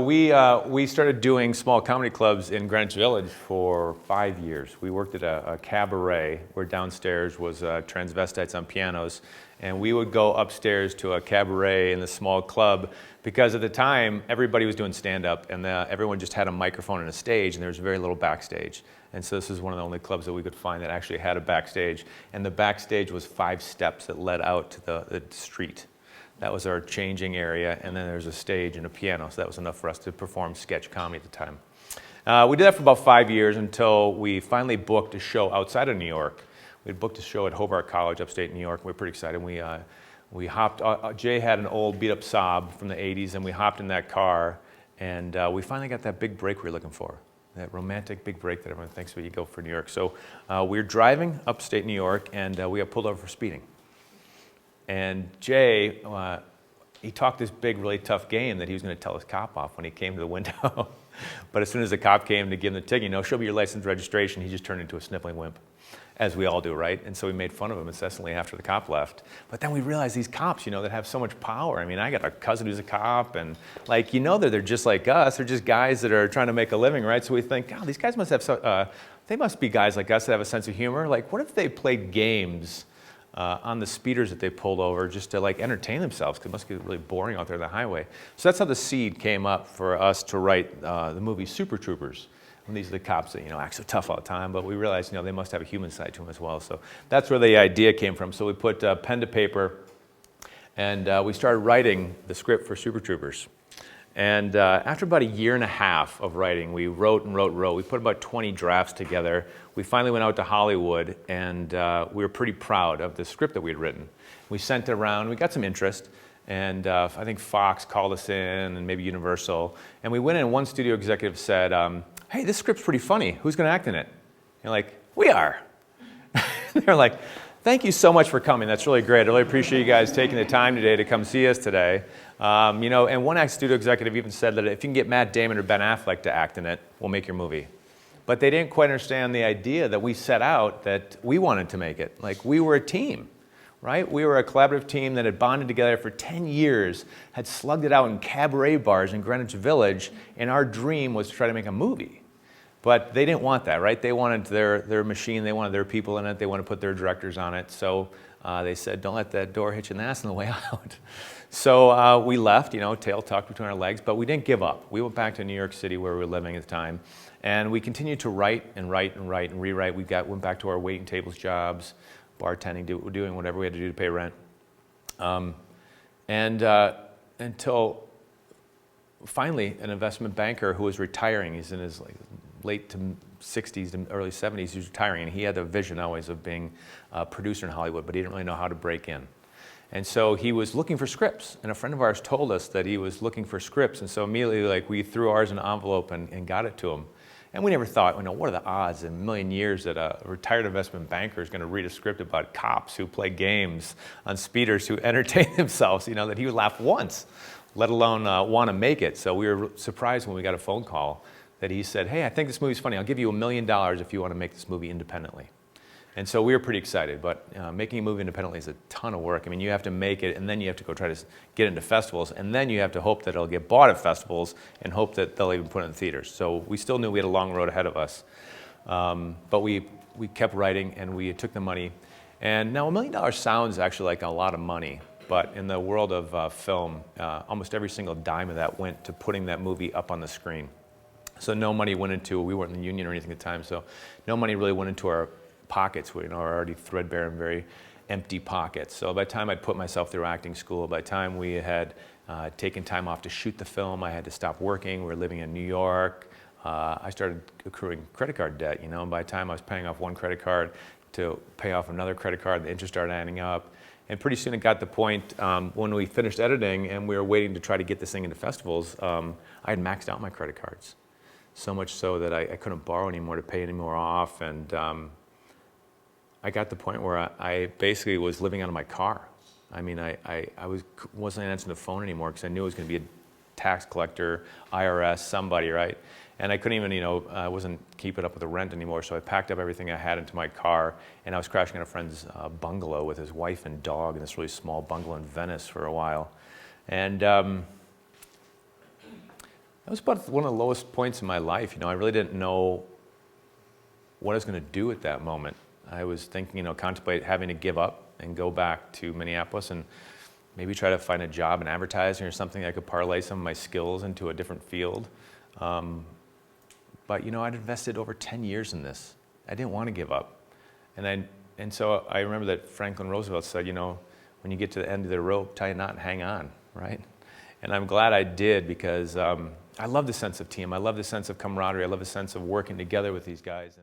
we started doing small comedy clubs in Greenwich Village for 5 years. We worked at a cabaret where downstairs was transvestites on pianos, and we would go upstairs to a cabaret in the small club because at the time everybody was doing stand-up and everyone just had a microphone and a stage, and there was very little backstage. And so this is one of the only clubs that we could find that actually had a backstage, and the backstage was 5 steps that led out to the street. That was our changing area, and then there's a stage and a piano, so that was enough for us to perform sketch comedy at the time. We did that for about 5 years until we finally booked a show outside of New York. We had booked a show at Hobart College, upstate New York. We were pretty excited. We hopped, Jay had an old beat-up Saab from the 80s, and we hopped in that car, and we finally got that big break we were looking for, that romantic big break that everyone thinks when you go for New York. So we were driving upstate New York, and we got pulled over for speeding. And Jay, he talked this big, really tough game that he was going to tell his cop off when he came to the window. But as soon as the cop came to give him the ticket, show me your license and registration, he just turned into a sniffling wimp, as we all do, right? And so we made fun of him incessantly after the cop left. But then we realized these cops, that have so much power. I mean, I got a cousin who's a cop, and they're just like us. They're just guys that are trying to make a living, right? So we think, God, these guys must have, they must be guys like us that have a sense of humor. Like, what if they played games on the speeders that they pulled over just to entertain themselves, because it must be really boring out there on the highway. So that's how the seed came up for us to write the movie Super Troopers. And these are the cops that act so tough all the time, but we realized they must have a human side to them as well. So that's where the idea came from. So we put pen to paper, and we started writing the script for Super Troopers. And after about 1.5 years of writing, we wrote and wrote and wrote. We put about 20 drafts together. We finally went out to Hollywood, and we were pretty proud of the script that we had written. We sent it around. We got some interest, and I think Fox called us in, and maybe Universal. And we went in, and one studio executive said, hey, this script's pretty funny. Who's going to act in it? And like, we are. They're like, thank you so much for coming. That's really great. I really appreciate you guys taking the time today to come see us today. And one studio executive even said that if you can get Matt Damon or Ben Affleck to act in it, we'll make your movie. But they didn't quite understand the idea that we set out that we wanted to make it. Like, we were a team, right? We were a collaborative team that had bonded together for 10 years, had slugged it out in cabaret bars in Greenwich Village, and our dream was to try to make a movie. But they didn't want that, right? They wanted their machine, they wanted their people in it, they wanted to put their directors on it. So they said, don't let that door hit you in the ass on the way out. So we left, tail tucked between our legs, but we didn't give up. We went back to New York City where we were living at the time, and we continued to write and write and write and rewrite. Went back to our waiting tables jobs, bartending, doing whatever we had to do to pay rent. Until finally an investment banker who was retiring, he's in his late to 60s to early 70s, he was retiring, and he had the vision always of being a producer in Hollywood, but he didn't really know how to break in. And so he was looking for scripts, and a friend of ours told us that he was looking for scripts, and so immediately we threw ours in an envelope and got it to him. And we never thought, what are the odds in a million years that a retired investment banker is going to read a script about cops who play games on speeders who entertain themselves, that he would laugh once, let alone want to make it. So we were surprised when we got a phone call that he said, hey, I think this movie's funny. I'll give you $1 million if you want to make this movie independently. And so we were pretty excited, but making a movie independently is a ton of work. I mean, you have to make it, and then you have to go try to get into festivals, and then you have to hope that it'll get bought at festivals and hope that they'll even put it in theaters. So we still knew we had a long road ahead of us. But we kept writing, and we took the money. And now $1 million sounds actually like a lot of money, but in the world of film, almost every single dime of that went to putting that movie up on the screen. So no money went into, we weren't in the union or anything at the time, so no money really went into our pockets. We are already threadbare and very empty pockets. So by the time I'd put myself through acting school, by the time we had taken time off to shoot the film, I had to stop working. We were living in New York. I started accruing credit card debt, and by the time I was paying off one credit card to pay off another credit card, the interest started adding up. And pretty soon it got to the point when we finished editing and we were waiting to try to get this thing into festivals, I had maxed out my credit cards. So much so that I couldn't borrow anymore to pay any more off, and I got to the point where I basically was living out of my car. I mean, I wasn't answering the phone anymore because I knew it was going to be a tax collector, IRS, somebody, right? And I couldn't even, I wasn't keeping up with the rent anymore, so I packed up everything I had into my car, and I was crashing at a friend's bungalow with his wife and dog in this really small bungalow in Venice for a while. And That was about one of the lowest points in my life. I really didn't know what I was going to do at that moment. I was thinking, contemplate having to give up and go back to Minneapolis and maybe try to find a job in advertising or something that I could parlay some of my skills into a different field. But I'd invested over 10 years in this. I didn't want to give up. And so I remember that Franklin Roosevelt said, when you get to the end of the rope, tie a knot and hang on, right? And I'm glad I did, because I love the sense of team. I love the sense of camaraderie. I love the sense of working together with these guys.